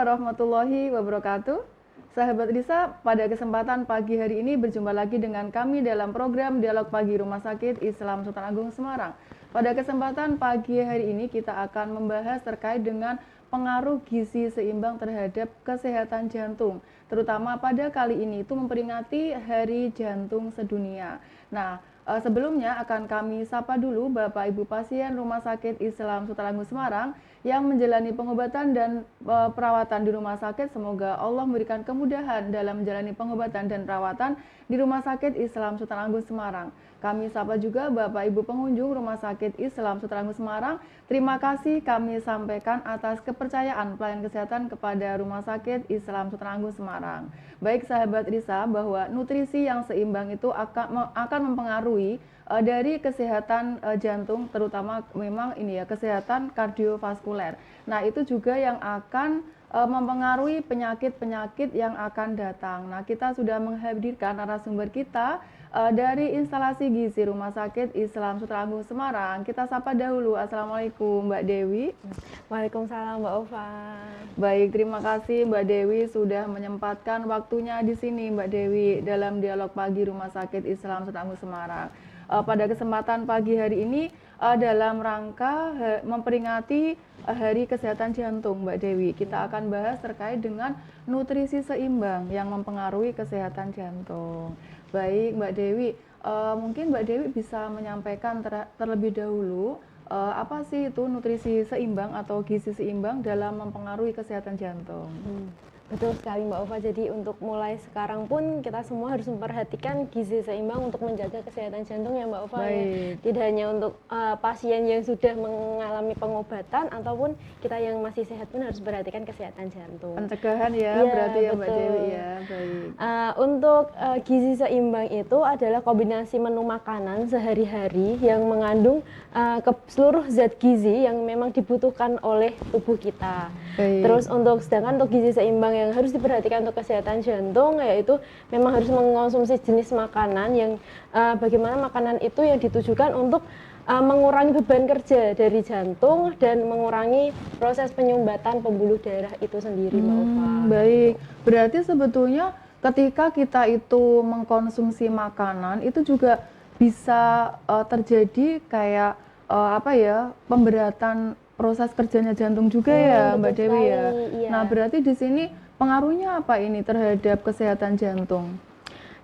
warahmatullahi wabarakatuh. Sahabat Risa, pada kesempatan pagi hari ini berjumpa lagi dengan kami dalam program Dialog Pagi Rumah Sakit Islam Sultan Agung Semarang. Pada kesempatan pagi hari ini kita akan membahas terkait dengan pengaruh gizi seimbang terhadap kesehatan jantung. Terutama pada kali ini itu memperingati Hari Jantung Sedunia. Nah, sebelumnya akan kami sapa dulu Bapak Ibu pasien Rumah Sakit Islam Sultan Agung Semarang yang menjalani pengobatan dan perawatan di rumah sakit. Semoga Allah memberikan kemudahan dalam menjalani pengobatan dan perawatan di Rumah Sakit Islam Sultan Agung Semarang. Kami sapa juga Bapak Ibu pengunjung Rumah Sakit Islam Sultan Agung Semarang. Terima kasih kami sampaikan atas kepercayaan pelayanan kesehatan kepada Rumah Sakit Islam Sultan Agung Semarang. Baik sahabat Risa, bahwa nutrisi yang seimbang itu akan mempengaruhi dari kesehatan jantung, terutama memang ini ya, kesehatan kardiovaskuler. Nah, itu juga yang akan mempengaruhi penyakit-penyakit yang akan datang. Nah, kita sudah menghadirkan narasumber kita dari instalasi gizi Rumah Sakit Islam Sultan Agung Semarang. Kita sapa dahulu. Assalamualaikum Mbak Dewi. Waalaikumsalam Mbak Ova. Baik, terima kasih Mbak Dewi sudah menyempatkan waktunya di sini Mbak Dewi dalam dialog pagi Rumah Sakit Islam Sultan Agung Semarang. Pada kesempatan pagi hari ini dalam rangka memperingati Hari Kesehatan Jantung Mbak Dewi, kita akan bahas terkait dengan nutrisi seimbang yang mempengaruhi kesehatan jantung. Baik Mbak Dewi, mungkin Mbak Dewi bisa menyampaikan terlebih dahulu apa sih itu nutrisi seimbang atau gizi seimbang dalam mempengaruhi kesehatan jantung? Betul sekali Mbak Ova, jadi untuk mulai sekarang pun kita semua harus memperhatikan gizi seimbang untuk menjaga kesehatan jantung ya Mbak Ova. Ya. Tidak hanya untuk pasien yang sudah mengalami pengobatan ataupun kita yang masih sehat pun harus perhatikan kesehatan jantung. Pencegahan ya, berarti ya Mbak Dewi ya. Baik. Untuk gizi seimbang itu adalah kombinasi menu makanan sehari-hari yang mengandung seluruh zat gizi yang memang dibutuhkan oleh tubuh kita. Baik. Terus sedangkan untuk gizi seimbang yang harus diperhatikan untuk kesehatan jantung yaitu memang harus mengonsumsi jenis makanan yang bagaimana makanan itu yang ditujukan untuk mengurangi beban kerja dari jantung dan mengurangi proses penyumbatan pembuluh darah itu sendiri Mbak Ova. Baik, berarti sebetulnya ketika kita itu mengkonsumsi makanan itu juga bisa terjadi kayak pemberatan proses kerjanya jantung juga ya Mbak Dewi ya. Iya. Nah, berarti di sini pengaruhnya apa ini terhadap kesehatan jantung?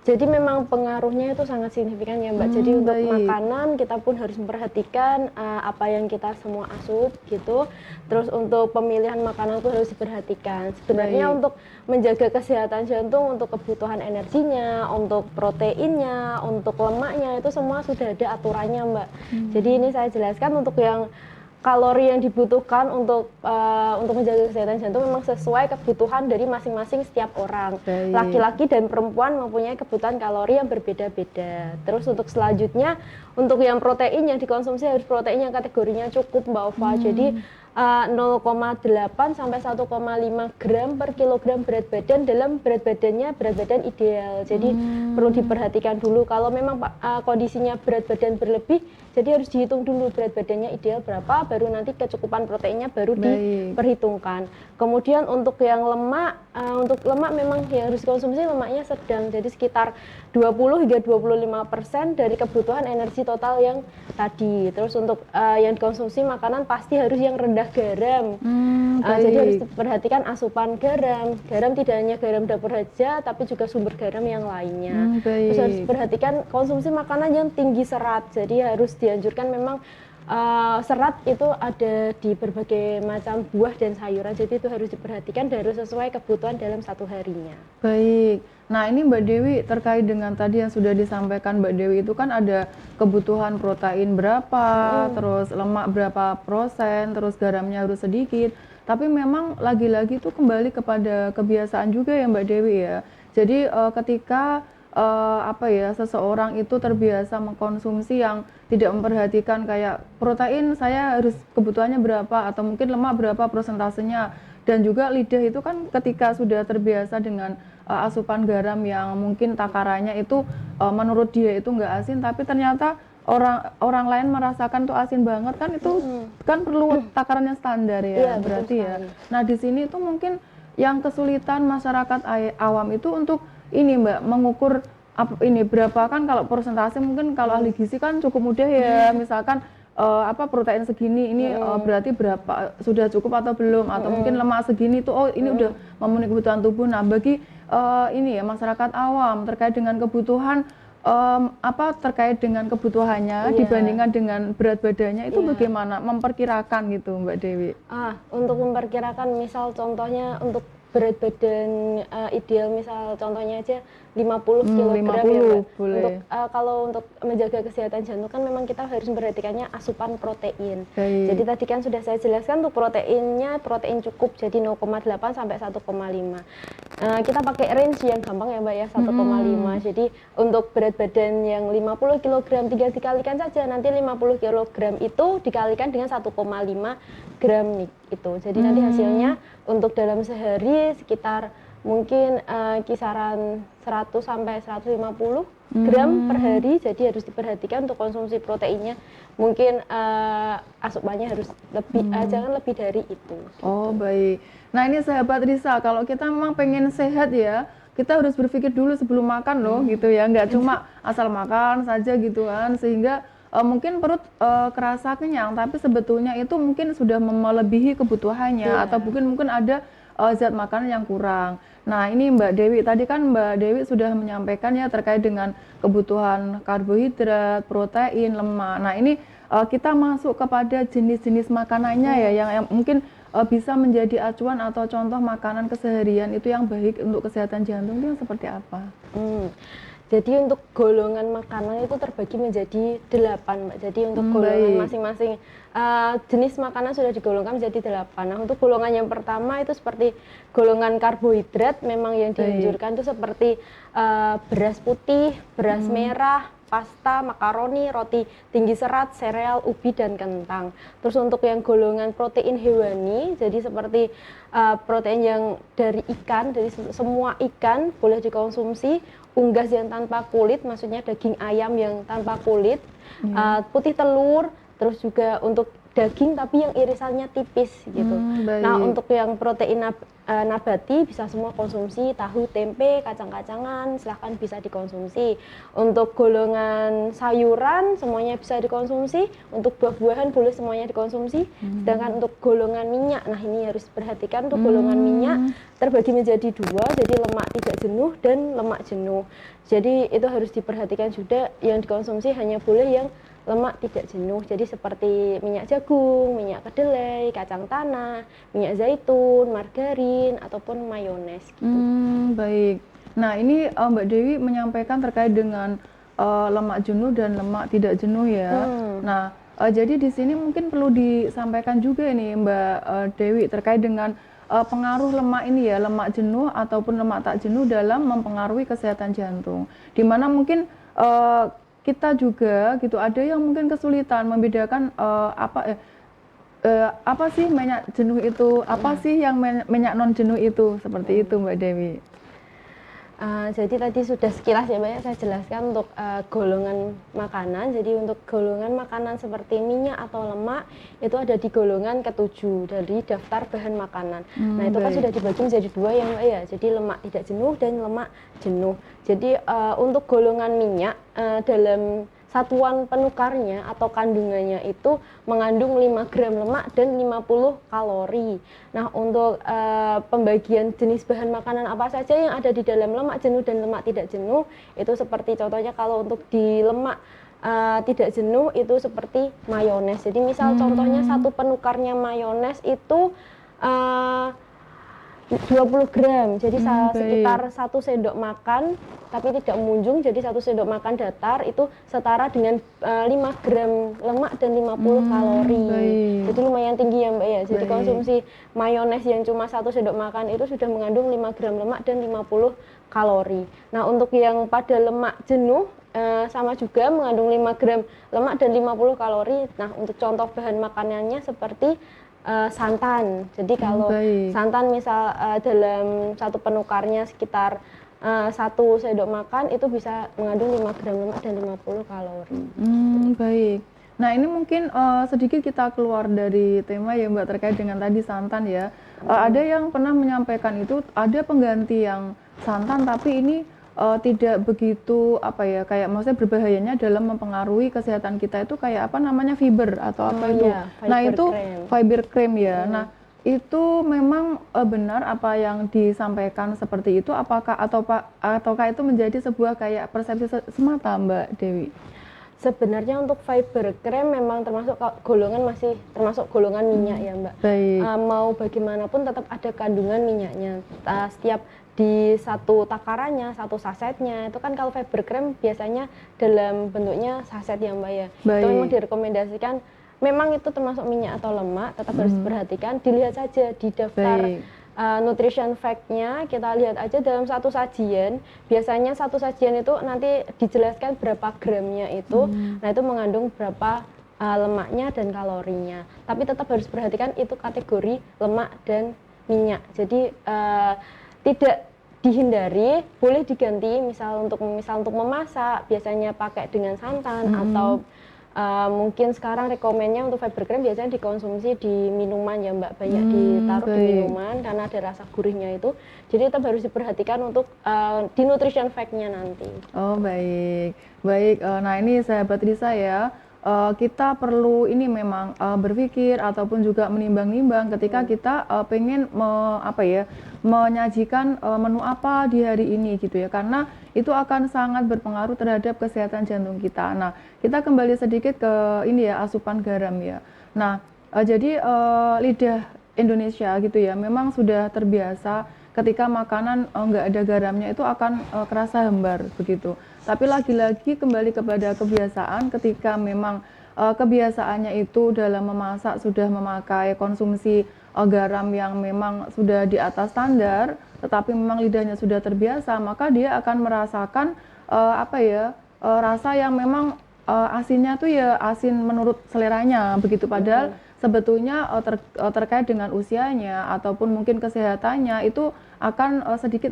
Jadi memang pengaruhnya itu sangat signifikan ya Mbak. Jadi untuk makanan kita pun harus memperhatikan apa yang kita semua asup gitu. Terus untuk pemilihan makanan itu harus diperhatikan. Sebenarnya untuk menjaga kesehatan jantung, untuk kebutuhan energinya, untuk proteinnya, untuk lemaknya itu semua sudah ada aturannya Mbak. Jadi ini saya jelaskan untuk yang kalori yang dibutuhkan untuk menjaga kesehatan jantung memang sesuai kebutuhan dari masing-masing setiap orang. Laki-laki dan perempuan mempunyai kebutuhan kalori yang berbeda-beda. Terus untuk selanjutnya, untuk yang protein yang dikonsumsi harus protein yang kategorinya cukup Mbak Ova. Jadi 0,8 sampai 1,5 gram per kilogram berat badan dalam berat badan ideal. Jadi perlu diperhatikan dulu kalau memang kondisinya berat badan berlebih, jadi harus dihitung dulu berat badannya ideal berapa, baru nanti kecukupan proteinnya baru diperhitungkan. Kemudian untuk yang lemak, memang yang harus dikonsumsi lemaknya sedang, jadi sekitar 20 hingga 25% dari kebutuhan energi total yang tadi. Terus untuk yang dikonsumsi makanan pasti harus yang rendah garam. Jadi harus diperhatikan asupan garam. Garam tidak hanya garam dapur saja, tapi juga sumber garam yang lainnya. Terus harus diperhatikan konsumsi makanan yang tinggi serat. Jadi harus dianjurkan memang serat itu ada di berbagai macam buah dan sayuran. Jadi itu harus diperhatikan dan harus sesuai kebutuhan dalam satu harinya. Baik. Nah, ini Mbak Dewi terkait dengan tadi yang sudah disampaikan Mbak Dewi itu kan ada kebutuhan protein berapa, terus lemak berapa persen, terus garamnya harus sedikit. Tapi memang lagi-lagi itu kembali kepada kebiasaan juga ya Mbak Dewi ya. Jadi ketika seseorang itu terbiasa mengkonsumsi yang tidak memperhatikan kayak protein saya harus kebutuhannya berapa atau mungkin lemak berapa persentasenya, dan juga lidah itu kan ketika sudah terbiasa dengan asupan garam yang mungkin takarannya itu menurut dia itu nggak asin, tapi ternyata orang lain merasakan tuh asin banget kan, itu kan perlu takarannya standar ya, berarti ya. Nah di sini itu mungkin yang kesulitan masyarakat awam itu untuk ini Mbak, mengukur ini berapa kan kalau persentase mungkin kalau ahli gizi kan cukup mudah ya, misalkan protein segini ini berarti berapa sudah cukup atau belum, atau mungkin lemak segini tuh ini udah memenuhi kebutuhan tubuh. Nah bagi ini ya masyarakat awam terkait dengan kebutuhan terkait dengan kebutuhannya dibandingkan dengan berat badannya itu bagaimana memperkirakan gitu Mbak Dewi? Untuk memperkirakan misal contohnya untuk berat badan ideal, misal contohnya aja 50 kg ya Mbak. Untuk kalau untuk menjaga kesehatan jantung kan memang kita harus memperhatikannya asupan protein. Jadi tadi kan sudah saya jelaskan untuk proteinnya, protein cukup jadi 0,8 sampai 1,5. Kita pakai range yang gampang ya Mbak ya, 1,5. Jadi untuk berat badan yang 50 kg tinggal dikalikan saja, nanti 50 kg itu dikalikan dengan 1,5 gram nih itu. Jadi nanti hasilnya untuk dalam sehari sekitar mungkin kisaran 100 sampai 150 gram per hari. Jadi harus diperhatikan untuk konsumsi proteinnya. Mungkin asupannya harus lebih jangan lebih dari itu. Oh baik. Nah ini sahabat Risa, kalau kita memang pengen sehat ya, kita harus berpikir dulu sebelum makan loh gitu ya, nggak cuma asal makan saja gitu kan, sehingga mungkin perut kerasa kenyang, tapi sebetulnya itu mungkin sudah melebihi kebutuhannya, atau mungkin ada zat makanan yang kurang. Nah ini Mbak Dewi, tadi kan Mbak Dewi sudah menyampaikan ya terkait dengan kebutuhan karbohidrat, protein, lemak. Nah ini kita masuk kepada jenis-jenis makanannya ya, yang mungkin bisa menjadi acuan atau contoh makanan keseharian itu yang baik untuk kesehatan jantung itu yang seperti apa? Jadi untuk golongan makanan itu terbagi menjadi 8 Mbak. Jadi untuk golongan masing-masing jenis makanan sudah digolongkan menjadi 8. Nah untuk golongan yang pertama itu seperti golongan karbohidrat, memang yang dianjurkan itu seperti beras putih, beras merah, pasta, makaroni, roti tinggi serat, sereal, ubi, dan kentang. Terus untuk yang golongan protein hewani, jadi seperti protein yang dari ikan, dari semua ikan boleh dikonsumsi, unggas yang tanpa kulit, maksudnya daging ayam yang tanpa kulit, putih telur, terus juga untuk daging tapi yang irisannya tipis gitu. Nah untuk yang protein nabati bisa semua konsumsi, tahu, tempe, kacang-kacangan silahkan bisa dikonsumsi. Untuk golongan sayuran semuanya bisa dikonsumsi, untuk buah-buahan boleh semuanya dikonsumsi. Sedangkan untuk golongan minyak, nah ini harus diperhatikan, untuk golongan minyak terbagi menjadi 2, jadi lemak tidak jenuh dan lemak jenuh. Jadi itu harus diperhatikan juga, yang dikonsumsi hanya boleh yang lemak tidak jenuh, jadi seperti minyak jagung, minyak kedelai, kacang tanah, minyak zaitun, margarin, ataupun mayones gitu. Baik. Nah ini Mbak Dewi menyampaikan terkait dengan lemak jenuh dan lemak tidak jenuh ya. Nah jadi di sini mungkin perlu disampaikan juga ini Mbak Dewi terkait dengan pengaruh lemak ini ya, lemak jenuh ataupun lemak tak jenuh dalam mempengaruhi kesehatan jantung. Dimana mungkin kita juga gitu ada yang mungkin kesulitan membedakan apa sih minyak jenuh itu, apa sih yang minyak non jenuh itu, seperti itu Mbak Dewi. Jadi tadi sudah sekilas ya Mbak ya, saya jelaskan untuk golongan makanan. Jadi untuk golongan makanan seperti minyak atau lemak itu ada di golongan ke-7 dari daftar bahan makanan. Nah itu kan sudah dibagi menjadi 2 ya Mbak ya, jadi lemak tidak jenuh dan lemak jenuh. Jadi untuk golongan minyak dalam satuan penukarnya atau kandungannya itu mengandung 5 gram lemak dan 50 kalori. Nah untuk pembagian jenis bahan makanan apa saja yang ada di dalam lemak jenuh dan lemak tidak jenuh, itu seperti contohnya kalau untuk di lemak tidak jenuh itu seperti mayones. Jadi misal contohnya satu penukarnya mayones itu 20 gram, jadi sekitar 1 sendok makan, tapi tidak mengunjung, jadi 1 sendok makan datar itu setara dengan 5 gram lemak dan 50 kalori. Jadi lumayan tinggi ya Mbak ya, jadi konsumsi mayones yang cuma 1 sendok makan itu sudah mengandung 5 gram lemak dan 50 kalori. Nah untuk yang pada lemak jenuh sama juga mengandung 5 gram lemak dan 50 kalori. Nah untuk contoh bahan makanannya seperti santan. Jadi kalau santan misal dalam satu penukarnya sekitar 1 sendok makan itu bisa mengandung 5 gram lemak dan 50 kalori. Baik. Nah, ini mungkin sedikit kita keluar dari tema ya Mbak terkait dengan tadi santan ya. Ada yang pernah menyampaikan itu ada pengganti yang santan tapi ini tidak begitu apa ya kayak maksudnya berbahayanya dalam mempengaruhi kesehatan kita itu kayak apa namanya fiber atau apa Oh itu. iya, Nah, fiber itu cream. fiber cream ya. Nah, itu memang benar apa yang disampaikan seperti itu apakah ataukah itu menjadi sebuah kayak persepsi semata Mbak Dewi? Sebenarnya untuk fiber cream memang termasuk masih termasuk golongan minyak ya Mbak. Baik. Mau bagaimanapun tetap ada kandungan minyaknya. Setiap di satu takarannya, satu sasetnya itu kan kalau fiber cream biasanya dalam bentuknya saset ya Mbak ya. Itu memang Baik. direkomendasikan. Memang itu termasuk minyak atau lemak, tetap harus diperhatikan. Dilihat saja di daftar Baik. nutrition fact-nya, kita lihat aja dalam satu sajian, biasanya satu sajian itu nanti dijelaskan berapa gramnya itu, nah itu mengandung berapa lemaknya dan kalorinya. Tapi tetap harus perhatikan itu kategori lemak dan minyak. Jadi tidak dihindari, boleh diganti misal untuk memasak, biasanya pakai dengan santan atau mungkin sekarang rekomennya untuk fiber cream biasanya dikonsumsi di minuman ya Mbak, banyak ditaruh di Baik. minuman karena ada rasa gurihnya itu. Jadi tetap harus diperhatikan untuk di nutrition fact-nya nanti. Oh baik, baik. Nah ini sahabat Risa ya, kita perlu ini memang berpikir ataupun juga menimbang-nimbang ketika kita pengen menyajikan menu apa di hari ini gitu ya, karena itu akan sangat berpengaruh terhadap kesehatan jantung kita. Nah kita kembali sedikit ke ini ya asupan garam ya. Nah jadi lidah Indonesia gitu ya, memang sudah terbiasa ketika makanan nggak ada garamnya itu akan kerasa hambar begitu. Tapi lagi-lagi kembali kepada kebiasaan ketika memang kebiasaannya itu dalam memasak sudah memakai konsumsi garam yang memang sudah di atas standar, tetapi memang lidahnya sudah terbiasa, maka dia akan merasakan rasa yang memang asinnya tuh ya asin menurut seleranya begitu. Padahal sebetulnya terkait dengan usianya ataupun mungkin kesehatannya itu akan sedikit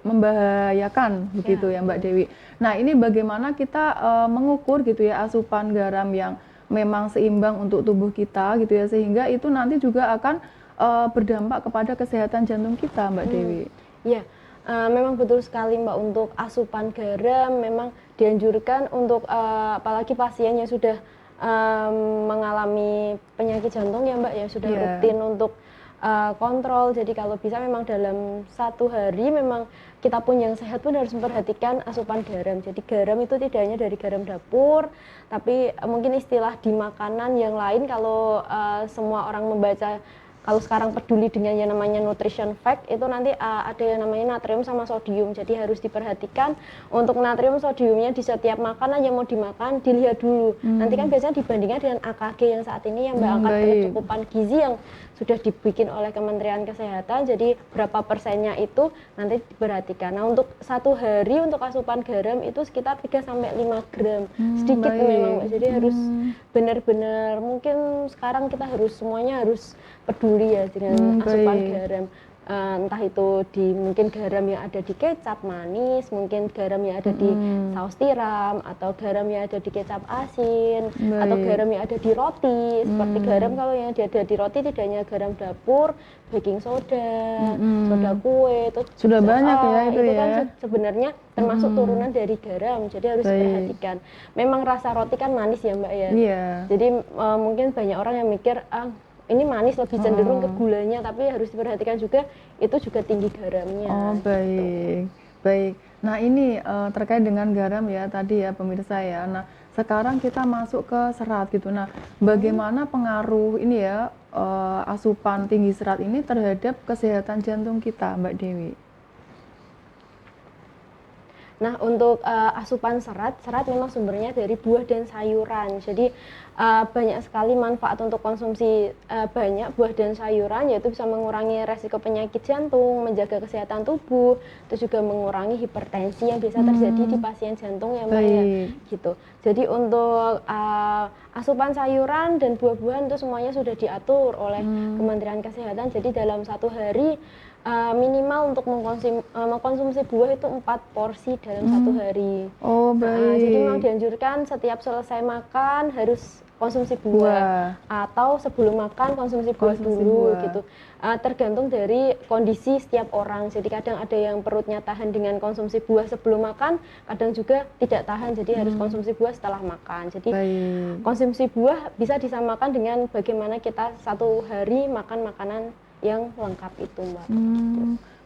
membahayakan begitu ya Mbak Dewi. Nah ini bagaimana kita mengukur gitu ya asupan garam yang memang seimbang untuk tubuh kita gitu ya, sehingga itu nanti juga akan berdampak kepada kesehatan jantung kita Mbak Dewi. Ya, memang betul sekali Mbak, untuk asupan garam memang dianjurkan untuk apalagi pasien yang sudah mengalami penyakit jantung ya Mbak ya, sudah rutin untuk kontrol. Jadi kalau bisa memang dalam satu hari memang kita pun yang sehat pun harus memperhatikan asupan garam. Jadi garam itu tidak hanya dari garam dapur, tapi mungkin istilah di makanan yang lain kalau semua orang membaca, kalau sekarang peduli dengan yang namanya nutrition fact, itu nanti ada yang namanya natrium sama sodium. Jadi harus diperhatikan untuk natrium sodiumnya di setiap makanan yang mau dimakan, dilihat dulu. Nanti kan biasanya dibandingkan dengan AKG yang saat ini yang Mbak angkat kecukupan gizi yang sudah dibikin oleh Kementerian Kesehatan. Jadi berapa persennya itu nanti diperhatikan. Nah untuk satu hari untuk asupan garam itu sekitar 3-5 gram. Sedikit memang Mbak. Jadi harus benar-benar, mungkin sekarang kita harus semuanya harus peduli ya dengan asupan garam. Entah itu mungkin garam yang ada di kecap manis, mungkin garam yang ada di saus tiram, atau garam yang ada di kecap asin, atau garam yang ada di roti. Seperti garam kalau yang ada di roti tidak hanya garam dapur, baking soda, soda kue, itu sudah banyak ya itu ya. Kan sebenarnya termasuk turunan dari garam, jadi harus diperhatikan. Memang rasa roti kan manis ya Mbak ya. Iya. Jadi mungkin banyak orang yang mikir ini manis, lebih cenderung ke gulanya, tapi harus diperhatikan juga itu juga tinggi garamnya. Oh baik, baik. Nah ini terkait dengan garam ya tadi ya pemirsa ya. Nah sekarang kita masuk ke serat gitu. Nah bagaimana pengaruh ini ya asupan tinggi serat ini terhadap kesehatan jantung kita Mbak Dewi? Nah untuk asupan serat memang sumbernya dari buah dan sayuran. Jadi banyak sekali manfaat untuk konsumsi banyak buah dan sayuran, yaitu bisa mengurangi resiko penyakit jantung, menjaga kesehatan tubuh, terus juga mengurangi hipertensi yang biasa terjadi di pasien jantung ya Mbak ya. Gitu. Jadi untuk asupan sayuran dan buah-buahan itu semuanya sudah diatur oleh Kementerian Kesehatan. Jadi dalam satu hari minimal untuk mengkonsumsi buah itu 4 porsi dalam satu hari. Oh, Jadi memang baik. dianjurkan setiap selesai makan harus konsumsi buah, atau sebelum makan konsumsi buah Konsumsi dulu buah. gitu. Tergantung dari kondisi setiap orang. Jadi kadang ada yang perutnya tahan dengan konsumsi buah sebelum makan, kadang juga tidak tahan, jadi harus konsumsi buah setelah makan. Jadi Baik. konsumsi buah bisa disamakan dengan bagaimana kita satu hari makan makanan yang lengkap itu, Mbak.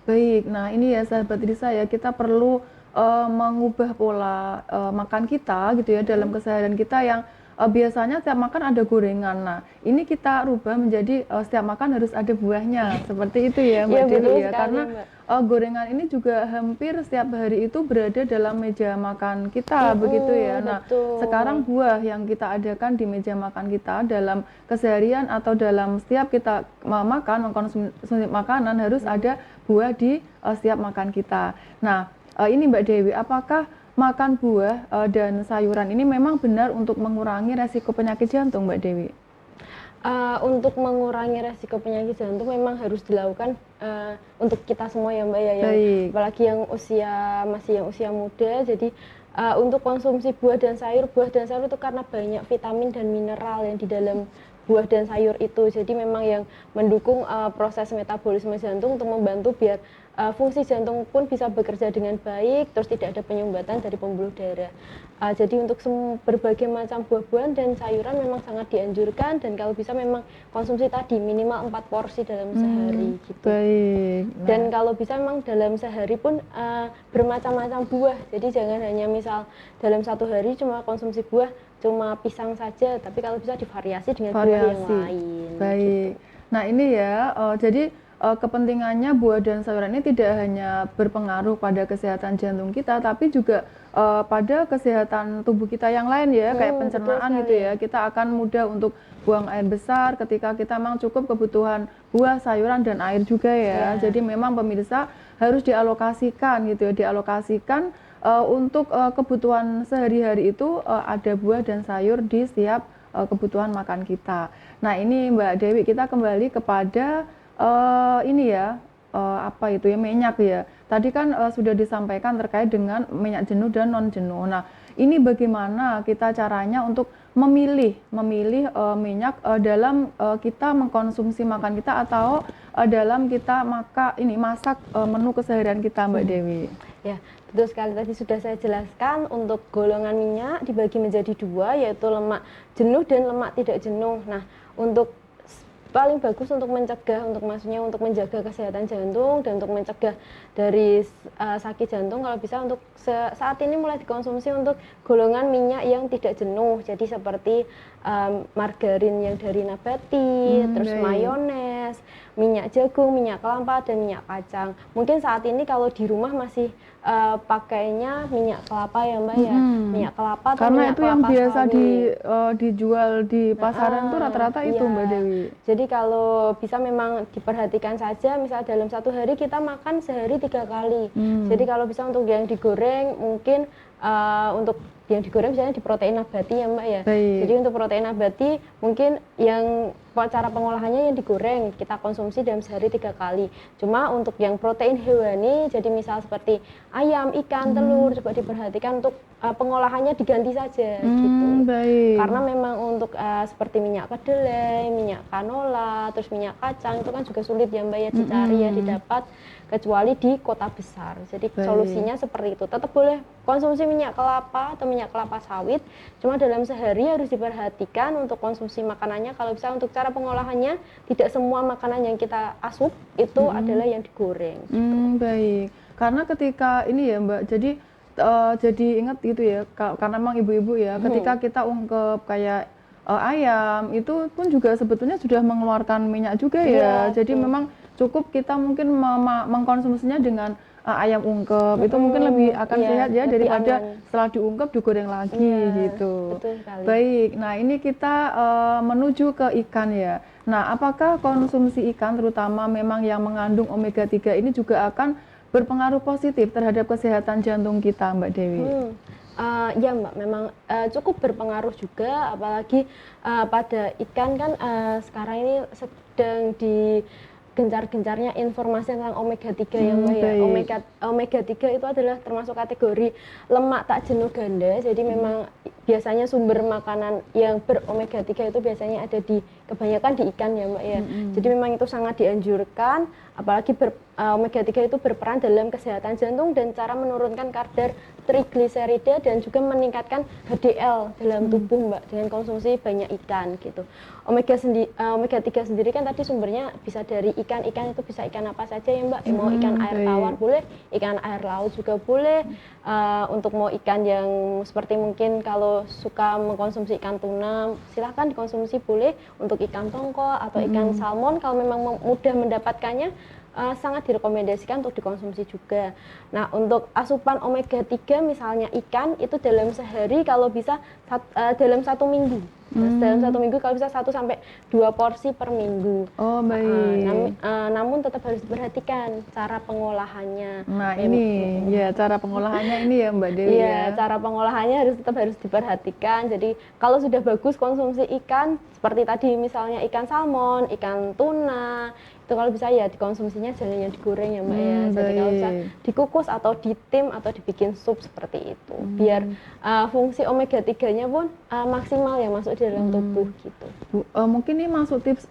Baik. Nah, ini ya sahabat Risa ya, kita perlu mengubah pola makan kita gitu ya dalam keseharian kita yang biasanya setiap makan ada gorengan. Nah, ini kita rubah menjadi setiap makan harus ada buahnya. Seperti itu ya, Mbak Iya, Dewi betul ya. sekali, Karena Mbak. gorengan ini juga hampir setiap hari itu berada dalam meja makan kita, begitu ya. Nah, Betul. sekarang buah yang kita adakan di meja makan kita dalam keseharian atau dalam setiap kita makan, mengkonsumsi makanan harus ada buah di setiap makan kita. Nah, ini Mbak Dewi, apakah makan buah dan sayuran ini memang benar untuk mengurangi resiko penyakit jantung, Mbak Dewi? Untuk mengurangi resiko penyakit jantung memang harus dilakukan untuk kita semua ya, Mbak ya, yang Baik. apalagi yang masih usia muda. Jadi untuk konsumsi buah dan sayur itu karena banyak vitamin dan mineral yang di dalam buah dan sayur itu. Jadi memang yang mendukung proses metabolisme jantung untuk membantu biar fungsi jantung pun bisa bekerja dengan baik, terus tidak ada penyumbatan dari pembuluh darah. Jadi untuk berbagai macam buah-buahan dan sayuran memang sangat dianjurkan, dan kalau bisa memang konsumsi tadi minimal 4 porsi dalam sehari gitu. Baik. Dan kalau bisa memang dalam sehari pun bermacam-macam buah. Jadi jangan hanya misal dalam satu hari cuma konsumsi buah cuma pisang saja, tapi kalau bisa divariasi dengan buah yang lain. Baik. Gitu. Nah, ini ya, jadi kepentingannya buah dan sayuran ini tidak hanya berpengaruh pada kesehatan jantung kita, tapi juga pada kesehatan tubuh kita yang lain ya, kayak pencernaan gitu ya. Kita akan mudah untuk buang air besar ketika kita memang cukup kebutuhan buah, sayuran, dan air juga ya. Jadi memang pemirsa harus dialokasikan gitu ya, dialokasikan untuk kebutuhan sehari-hari itu ada buah dan sayur di setiap kebutuhan makan kita. Nah, ini Mbak Dewi, kita kembali kepada ini ya, apa itu ya, minyak ya. Tadi kan sudah disampaikan terkait dengan minyak jenuh dan non jenuh. Nah, ini bagaimana kita caranya untuk memilih minyak dalam kita mengkonsumsi makan kita atau dalam kita masak menu keseharian kita, Mbak Dewi. Ya, betul sekali, tadi sudah saya jelaskan untuk golongan minyak dibagi menjadi 2, yaitu lemak jenuh dan lemak tidak jenuh. Nah, untuk paling bagus untuk mencegah, maksudnya untuk menjaga kesehatan jantung dan untuk mencegah dari sakit jantung, kalau bisa untuk saat ini mulai dikonsumsi untuk golongan minyak yang tidak jenuh. Jadi seperti margarin yang dari nabati, terus mayones, minyak jagung, minyak kelapa, dan minyak kacang. Mungkin saat ini kalau di rumah masih pakainya minyak kelapa ya, Mbak ya, minyak kelapa atau karena minyak itu yang kelapa biasa sawit. dijual di pasaran tuh rata-rata itu, Iya. Mbak Dewi. Jadi kalau bisa memang diperhatikan saja, misal dalam satu hari kita makan sehari 3 kali. Jadi kalau bisa untuk yang digoreng mungkin untuk yang digoreng misalnya di protein nabati ya, Mbak ya. Baik. Jadi untuk protein nabati mungkin yang cara pengolahannya yang digoreng kita konsumsi dalam sehari 3 kali. Cuma untuk yang protein hewani, jadi misal seperti ayam, ikan, telur, coba diperhatikan untuk pengolahannya diganti saja gitu. Baik. Karena memang untuk seperti minyak kedelai, minyak canola, terus minyak kacang itu kan juga sulit ya, Mbak ya, dicari ya, didapat kecuali di kota besar. Jadi solusinya seperti itu. Tetap boleh konsumsi minyak kelapa atau minyak kelapa sawit, cuma dalam sehari harus diperhatikan untuk konsumsi makanannya. Kalau bisa untuk cara pengolahannya, tidak semua makanan yang kita asup itu adalah yang digoreng. Baik. Karena ketika ini ya, Mbak, jadi ingat gitu ya, karena memang ibu-ibu ya, ketika kita ungkep kayak ayam itu pun juga sebetulnya sudah mengeluarkan minyak juga ya. Jadi memang cukup kita mungkin mengkonsumsinya dengan ayam ungkep, itu mungkin lebih akan sehat ya daripada setelah diungkep digoreng lagi gitu. Betul sekali. Baik, nah ini kita menuju ke ikan ya. Nah, apakah konsumsi ikan terutama memang yang mengandung omega 3 ini juga akan berpengaruh positif terhadap kesehatan jantung kita, Mbak Dewi? Ya, Mbak, memang cukup berpengaruh juga, apalagi pada ikan kan sekarang ini sedang gencar-gencarnya informasi tentang omega 3 ya Mbak ya. Omega 3 itu adalah termasuk kategori lemak tak jenuh ganda. Jadi memang biasanya sumber makanan yang beromega 3 itu biasanya ada di kebanyakan di ikan ya Mbak ya. Jadi memang itu sangat dianjurkan, apalagi omega 3 itu berperan dalam kesehatan jantung dan cara menurunkan kadar trigliserida dan juga meningkatkan HDL dalam tubuh Mbak dengan konsumsi banyak ikan gitu. Omega 3 sendiri kan tadi sumbernya bisa dari ikan itu bisa ikan apa saja ya Mbak. Mau ikan air tawar boleh, ikan air laut juga boleh. Untuk mau ikan yang seperti mungkin kalau suka mengkonsumsi ikan tuna silahkan dikonsumsi boleh. Untuk ikan tongkol atau ikan salmon kalau memang mudah mendapatkannya sangat direkomendasikan untuk dikonsumsi juga. Nah, untuk asupan omega 3 misalnya ikan itu dalam sehari kalau bisa dalam 1 minggu. Dalam 1 minggu kalau bisa 1 sampai 2 porsi per minggu. Oh, baik. Namun tetap harus diperhatikan cara pengolahannya. Nah, ini ya cara pengolahannya ini ya Mbak Dewi Iya, cara pengolahannya tetap harus diperhatikan. Jadi kalau sudah bagus konsumsi ikan seperti tadi misalnya ikan salmon, ikan tuna, itu kalau bisa ya dikonsumsinya jangan yang digoreng ya Mbak ya. Jadi kalau bisa dikukus atau ditim atau dibikin sup seperti itu. Biar fungsi omega 3-nya pun maksimal ya masuk di dalam tubuh gitu. Mungkin ini masuk tips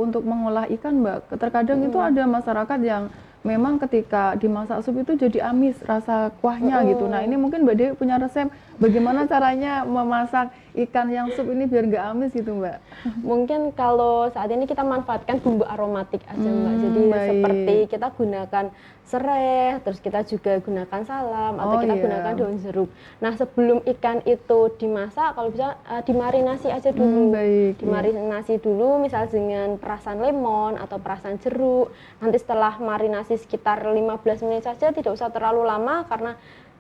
untuk mengolah ikan Mbak. Terkadang itu ada masyarakat yang memang ketika dimasak sup itu jadi amis rasa kuahnya gitu. Nah ini mungkin Mbak Dewi punya resep bagaimana caranya memasak ikan yang sup ini biar nggak amis gitu Mbak? Mungkin kalau saat ini kita manfaatkan bumbu aromatik aja Mbak. Jadi seperti kita gunakan serai, terus kita juga gunakan salam atau kita gunakan daun jeruk. Nah sebelum ikan itu dimasak kalau bisa dimarinasi aja dulu. Dimarinasi dulu misal dengan perasan lemon atau perasan jeruk. Nanti setelah marinasi sekitar 15 menit saja, tidak usah terlalu lama karena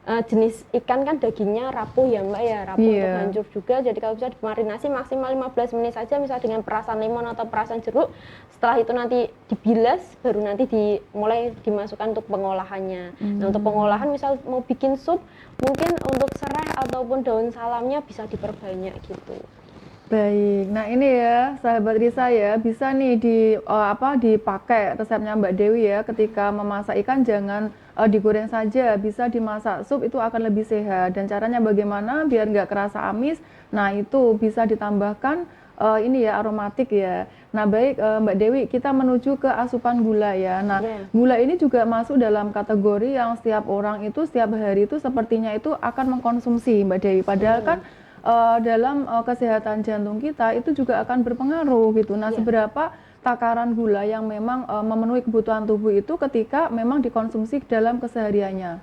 jenis ikan kan dagingnya rapuh ya Mbak ya, rapuh untuk hancur juga. Jadi kalau bisa dimarinasi maksimal 15 menit saja misal dengan perasan lemon atau perasan jeruk. Setelah itu nanti dibilas baru nanti mulai dimasukkan untuk pengolahannya. Nah untuk pengolahan misal mau bikin sup mungkin untuk serai ataupun daun salamnya bisa diperbanyak gitu. Baik, nah ini ya sahabat Risa ya, bisa nih dipakai resepnya Mbak Dewi ya, ketika memasak ikan jangan digoreng saja, bisa dimasak sup itu akan lebih sehat. Dan caranya bagaimana biar nggak kerasa amis, nah itu bisa ditambahkan ini ya aromatik ya. Nah baik Mbak Dewi, kita menuju ke asupan gula ya. Nah gula ini juga masuk dalam kategori yang setiap orang itu setiap hari itu sepertinya itu akan mengkonsumsi Mbak Dewi, padahal kan dalam kesehatan jantung kita itu juga akan berpengaruh gitu. Nah, seberapa takaran gula yang memang memenuhi kebutuhan tubuh itu ketika memang dikonsumsi dalam kesehariannya?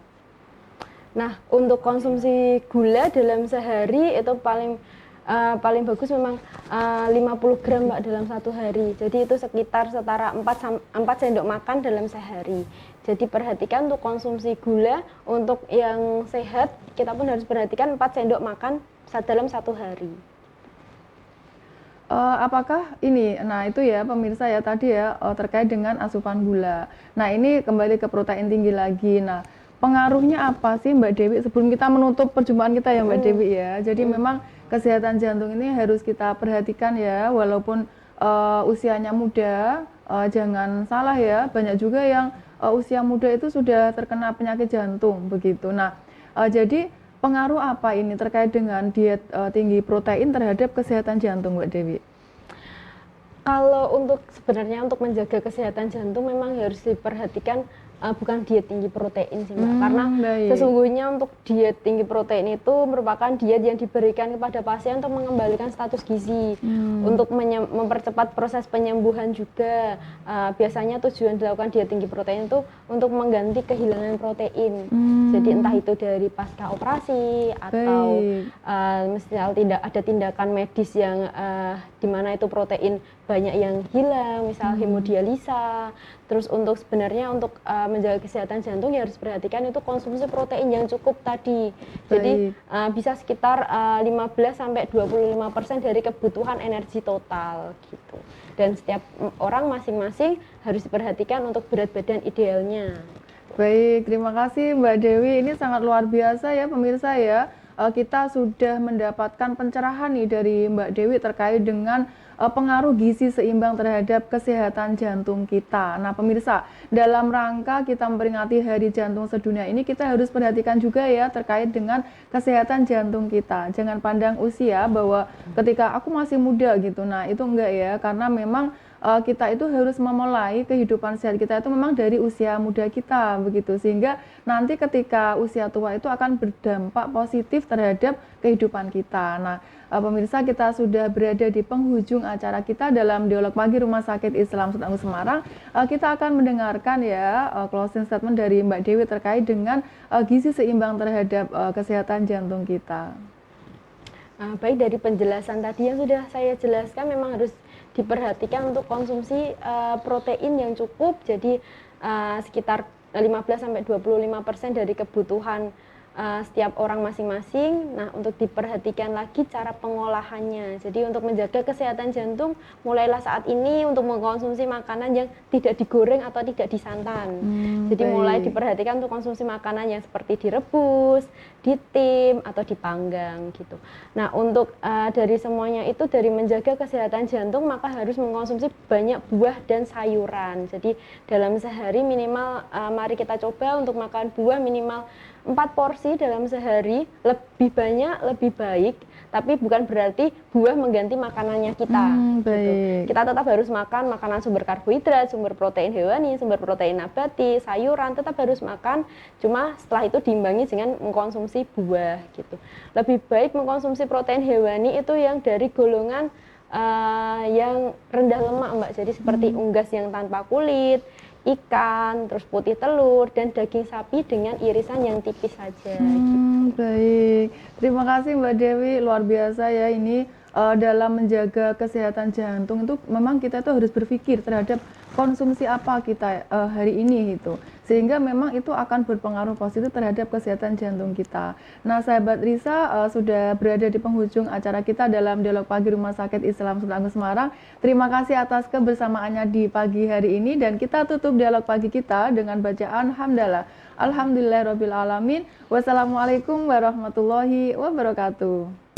Nah, untuk konsumsi gula dalam sehari itu paling bagus memang 50 gram Mbak dalam 1 hari. Jadi itu sekitar setara 4 sendok makan dalam sehari. Jadi perhatikan untuk konsumsi gula untuk yang sehat kita pun harus perhatikan 4 sendok makan dalam 1 hari. Apakah ini, nah itu ya pemirsa ya tadi ya terkait dengan asupan gula. Nah ini kembali ke protein tinggi lagi. Nah pengaruhnya apa sih Mbak Dewi sebelum kita menutup perjumpaan kita ya Mbak Dewi ya. Jadi memang kesehatan jantung ini harus kita perhatikan ya, walaupun usianya muda, jangan salah ya, banyak juga yang usia muda itu sudah terkena penyakit jantung begitu. Nah jadi pengaruh apa ini terkait dengan diet tinggi protein terhadap kesehatan jantung Mbak Dewi? Kalau sebenarnya untuk menjaga kesehatan jantung memang harus diperhatikan bukan diet tinggi protein sih Mbak, karena sesungguhnya untuk diet tinggi protein itu merupakan diet yang diberikan kepada pasien untuk mengembalikan status gizi, untuk mempercepat proses penyembuhan juga. Biasanya tujuan dilakukan diet tinggi protein itu untuk mengganti kehilangan protein. Jadi entah itu dari pasca operasi atau misal tidak ada tindakan medis yang di mana itu protein banyak yang hilang, misal hemodialisa. Terus sebenarnya untuk menjaga kesehatan jantung ya harus perhatikan itu konsumsi protein yang cukup tadi. Jadi bisa sekitar 15-25% dari kebutuhan energi total gitu. Dan setiap orang masing-masing harus diperhatikan untuk berat badan idealnya. Baik, terima kasih Mbak Dewi. Ini sangat luar biasa ya pemirsa ya. kita sudah mendapatkan pencerahan nih dari Mbak Dewi terkait dengan pengaruh gizi seimbang terhadap kesehatan jantung kita. Nah, pemirsa, dalam rangka kita memperingati Hari Jantung Sedunia ini, kita harus perhatikan juga ya terkait dengan kesehatan jantung kita. Jangan pandang usia bahwa ketika aku masih muda gitu. Nah, itu enggak ya, karena memang kita itu harus memulai kehidupan sehat kita itu memang dari usia muda kita begitu, sehingga nanti ketika usia tua itu akan berdampak positif terhadap kehidupan kita. Nah, pemirsa, kita sudah berada di penghujung acara kita dalam Dialog Pagi Rumah Sakit Islam Sultan Agung Semarang. Kita akan mendengarkan ya closing statement dari Mbak Dewi terkait dengan gizi seimbang terhadap kesehatan jantung kita. Baik, dari penjelasan tadi yang sudah saya jelaskan, memang harus diperhatikan untuk konsumsi protein yang cukup. Jadi sekitar 15-25% dari kebutuhan setiap orang masing-masing. Nah, untuk diperhatikan lagi cara pengolahannya. Jadi untuk menjaga kesehatan jantung, mulailah saat ini untuk mengkonsumsi makanan yang tidak digoreng atau tidak disantan. Jadi mulai diperhatikan untuk konsumsi makanan yang seperti direbus, ditim, atau dipanggang gitu. Nah, untuk dari semuanya itu, dari menjaga kesehatan jantung, maka harus mengkonsumsi banyak buah dan sayuran. Jadi dalam sehari minimal, mari kita coba untuk makan buah minimal 4 porsi dalam sehari, lebih banyak lebih baik, tapi bukan berarti buah mengganti makanannya kita. Gitu. Kita tetap harus makan makanan sumber karbohidrat, sumber protein hewani, sumber protein nabati, sayuran, tetap harus makan, cuma setelah itu diimbangi dengan mengkonsumsi buah gitu. Lebih baik mengkonsumsi protein hewani itu yang dari golongan yang rendah lemak, Mbak, jadi seperti unggas yang tanpa kulit, ikan, terus putih telur, dan daging sapi dengan irisan yang tipis saja. Baik, terima kasih Mbak Dewi, luar biasa ya ini dalam menjaga kesehatan jantung itu memang kita tuh harus berpikir terhadap konsumsi apa kita hari ini gitu, sehingga memang itu akan berpengaruh positif terhadap kesehatan jantung kita. Nah, sahabat Risa, sudah berada di penghujung acara kita dalam Dialog Pagi Rumah Sakit Islam Sultan Agung Semarang. Terima kasih atas kebersamaannya di pagi hari ini, dan kita tutup dialog pagi kita dengan bacaan hamdalah. Alhamdulillahirabbil alamin. Wassalamualaikum warahmatullahi wabarakatuh.